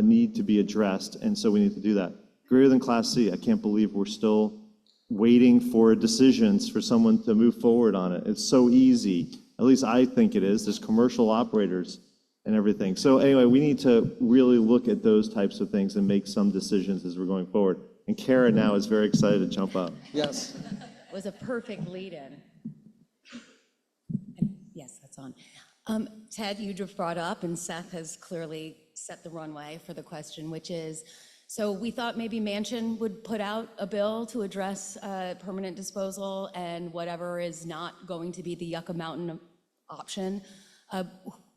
need to be addressed, and so we need to do that. Greater than Class C, I can't believe we're still waiting for decisions for someone to move forward on it. It's so easy, at least I think it is. There's commercial operators and everything. So anyway, we need to really look at those types of things and make some decisions as we're going forward. And Kara now is very excited to jump up. Yes. It was a perfect lead-in. Yes, that's on. Ted, you just brought up, and Seth has clearly set the runway for the question, which is, so we thought maybe Manchin would put out a bill to address permanent disposal and whatever is not going to be the Yucca Mountain option.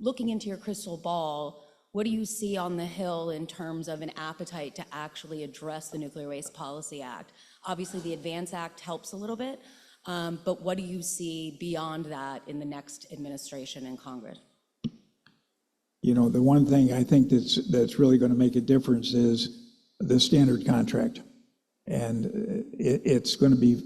Looking into your crystal ball, what do you see on the Hill in terms of an appetite to actually address the Nuclear Waste Policy Act? Obviously, the Advance Act helps a little bit, but what do you see beyond that in the next administration and Congress? The one thing I think that's really going to make a difference is the standard contract. And it's going to be,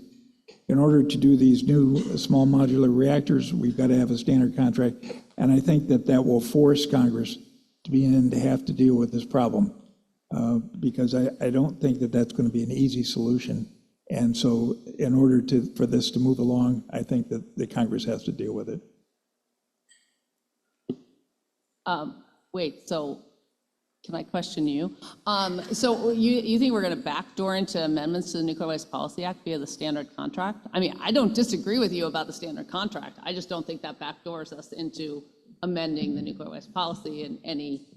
in order to do these new small modular reactors, we've got to have a standard contract. And I think that will force Congress to have to deal with this problem, because I don't think that's going to be an easy solution. And so in order for this to move along, I think that the Congress has to deal with it. Wait, so can I question you? So you think we're going to backdoor into amendments to the Nuclear Waste Policy Act via the standard contract? I mean, I don't disagree with you about the standard contract. I just don't think that backdoors us into amending the nuclear waste policy in any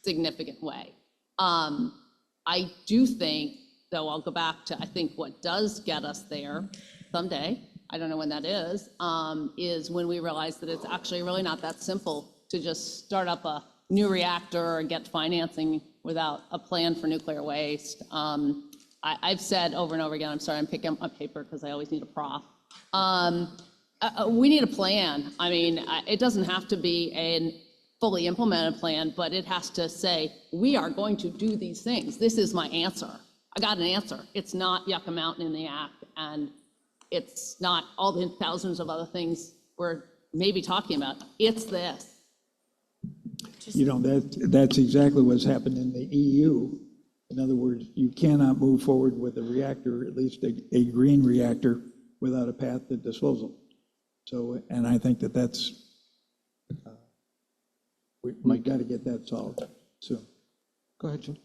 significant way. I do think, though, I'll go back to, I think what does get us there someday, I don't know when that is when we realize that it's actually really not that simple to just start up a new reactor or get financing without a plan for nuclear waste. I've said over and over again, I'm sorry, I'm picking up my paper because I always need a prof. We need a plan. I mean, it doesn't have to be a fully implemented plan, but it has to say, we are going to do these things. This is my answer. I got an answer. It's not Yucca Mountain in the Act, and it's not all the thousands of other things we're maybe talking about. It's this. That's exactly what's happened in the EU. In other words, you cannot move forward with a reactor, at least a green reactor, without a path to disposal. So, and I think that's, we've got to get that solved soon. Go ahead, Jim.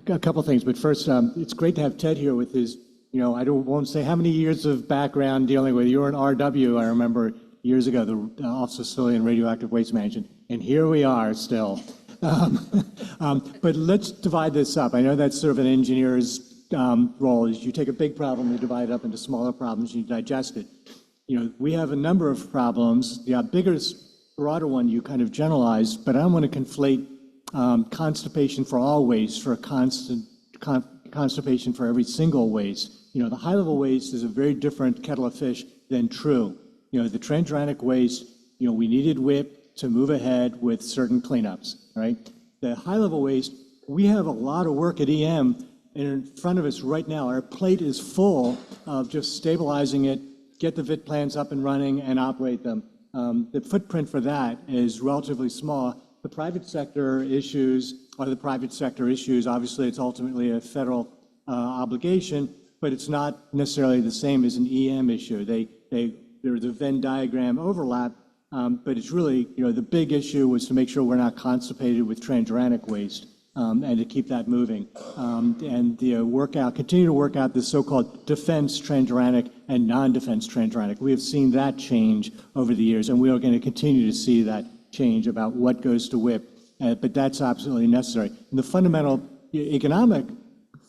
A couple things, but first, it's great to have Ted here with his, I won't say how many years of background dealing with, you were an RW, I remember years ago, the Office of Civilian Radioactive Waste Management, and here we are still. But let's divide this up. I know that's sort of an engineer's role, is you take a big problem, you divide it up into smaller problems, you digest it. We have a number of problems. The biggest, broader one you kind of generalized, but I don't want to conflate constipation for all waste for a constipation for every single waste. The high-level waste is a very different kettle of fish than true. The transuranic waste, we needed WIP to move ahead with certain cleanups, right? The high-level waste, we have a lot of work at EM, and in front of us right now, our plate is full of just stabilizing it, get the VIT plans up and running, and operate them. The footprint for that is relatively small. The private sector issues are the private sector issues. Obviously, it's ultimately a federal obligation, but it's not necessarily the same as an EM issue. They there's a Venn diagram overlap, but it's really, the big issue was to make sure we're not constipated with transuranic waste, and to keep that moving. And continue to work out the so-called defense transuranic and non-defense transuranic. We have seen that change over the years, and we are going to continue to see that change about what goes to WIP, but that's absolutely necessary. And the fundamental economic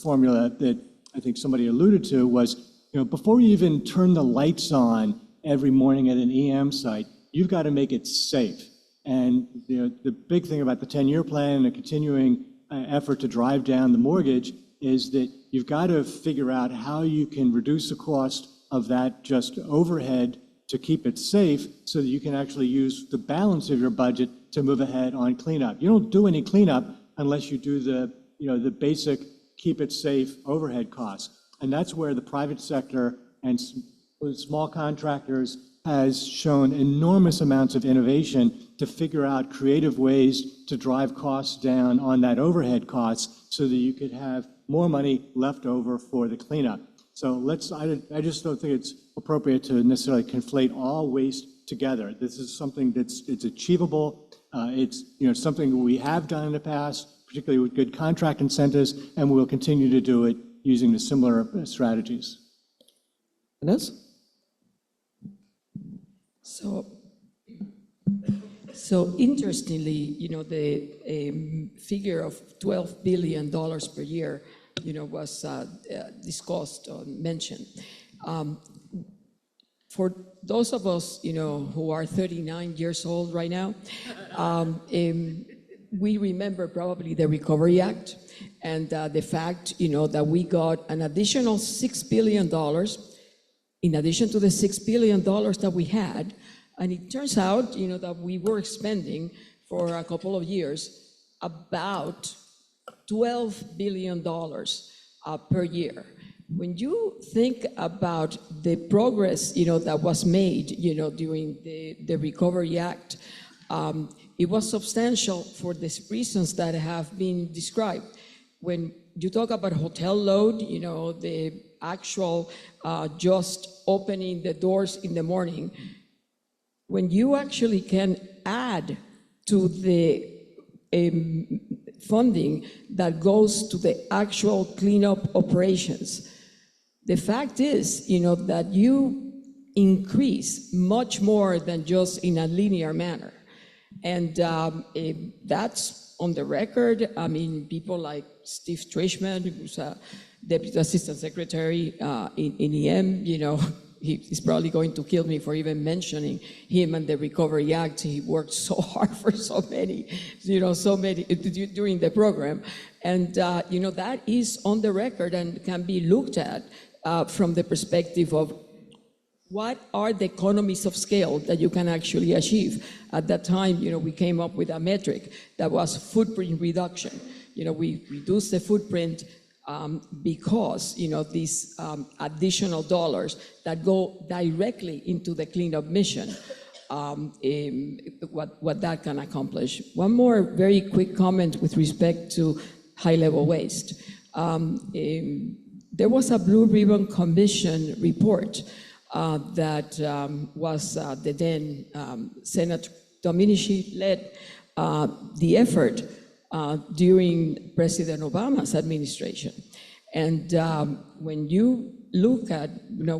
formula that I think somebody alluded to was, before you even turn the lights on every morning at an EM site, you've got to make it safe. And the big thing about the 10-year plan and a continuing effort to drive down the mortgage is that you've got to figure out how you can reduce the cost of that just overhead to keep it safe so that you can actually use the balance of your budget to move ahead on cleanup. You don't do any cleanup unless you do the basic keep it safe overhead costs. And that's where the private sector and small contractors has shown enormous amounts of innovation to figure out creative ways to drive costs down on that overhead costs so that you could have more money left over for the cleanup. So I just don't think it's appropriate to necessarily conflate all waste together. This is something it's achievable. It's something we have done in the past, particularly with good contract incentives, and we'll continue to do it using the similar strategies. Inez? So interestingly, the figure of $12 billion per year, was discussed or mentioned. For those of us, who are 39 years old right now, we remember probably the Recovery Act and the fact, that we got an additional $6 billion in addition to the $6 billion that we had. And it turns out, that we were spending for a couple of years about $12 billion per year. When you think about the progress, that was made, during the Recovery Act, it was substantial for the reasons that have been described. When you talk about hotel load, the actual just opening the doors in the morning, when you actually can add to the funding that goes to the actual cleanup operations, the fact is, that you increase much more than just in a linear manner. And that's on the record. I mean, people like Steve Trishman, who's a Deputy Assistant Secretary in EM, he's probably going to kill me for even mentioning him and the Recovery Act. He worked so hard for so many during the program. And, that is on the record and can be looked at from the perspective of what are the economies of scale that you can actually achieve. At that time, we came up with a metric that was footprint reduction. We reduced the footprint because these additional dollars that go directly into the cleanup mission, what that can accomplish. One more very quick comment with respect to high-level waste. There was a Blue Ribbon Commission report that was the then Senator Domenici led the effort during President Obama's administration. And when you look at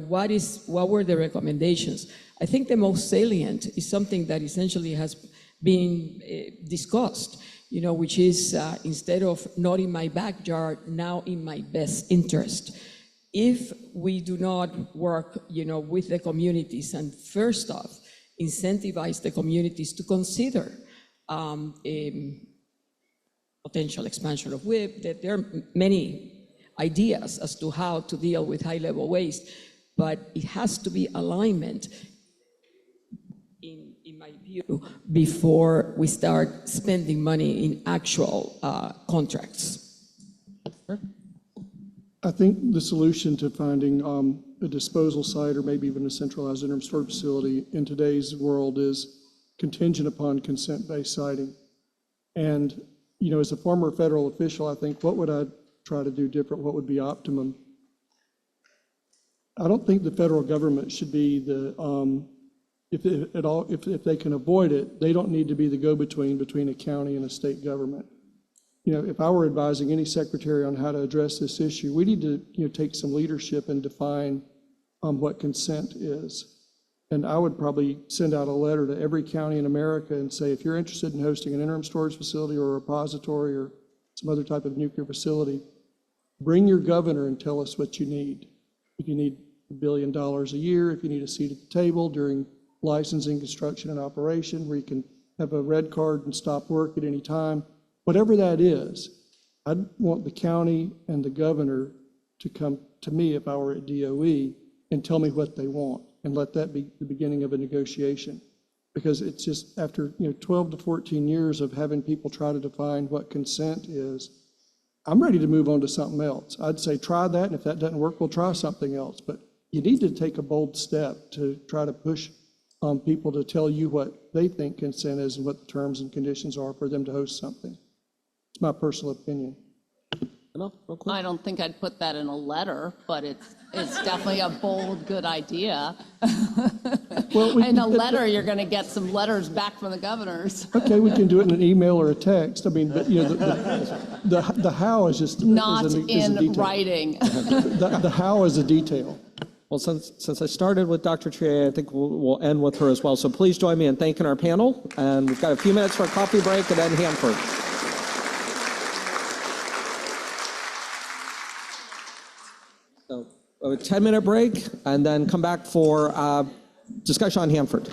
what were the recommendations, I think the most salient is something that essentially has been discussed, which is instead of not in my backyard, now in my best interest. If we do not work, with the communities and first off, incentivize the communities to consider a potential expansion of WIP, that there are many ideas as to how to deal with high-level waste, but it has to be alignment, in my view, before we start spending money in actual contracts. I think the solution to finding a disposal site or maybe even a centralized interim storage facility in today's world is contingent upon consent-based siting. And, as a former federal official, I think, what would I try to do different? What would be optimum? I don't think the federal government should be the, if they can avoid it, they don't need to be the go-between between a county and a state government. If I were advising any secretary on how to address this issue, we need to, take some leadership and define what consent is. And I would probably send out a letter to every county in America and say, if you're interested in hosting an interim storage facility or a repository or some other type of nuclear facility, bring your governor and tell us what you need. If you need $1 billion a year, if you need a seat at the table during licensing, construction, and operation, where you can have a red card and stop work at any time, whatever that is, I'd want the county and the governor to come to me if I were at DOE and tell me what they want, and let that be the beginning of a negotiation. Because it's just after 12 to 14 years of having people try to define what consent is, I'm ready to move on to something else. I'd say try that, and if that doesn't work, we'll try something else. But you need to take a bold step to try to push people to tell you what they think consent is and what the terms and conditions are for them to host something. It's my personal opinion. I don't think I'd put that in a letter, but it's definitely a bold, good idea. Well, In a letter, you're going to get some letters back from the governors. Okay, we can do it in an email or a text. I mean, but, the how is just Not is a in detail. writing. The how is a detail. Well, since I started with Dr. Trier, I think we'll end with her as well. So please join me in thanking our panel. And we've got a few minutes for a coffee break and then Hanford. So a 10-minute break and then come back for discussion on Hanford.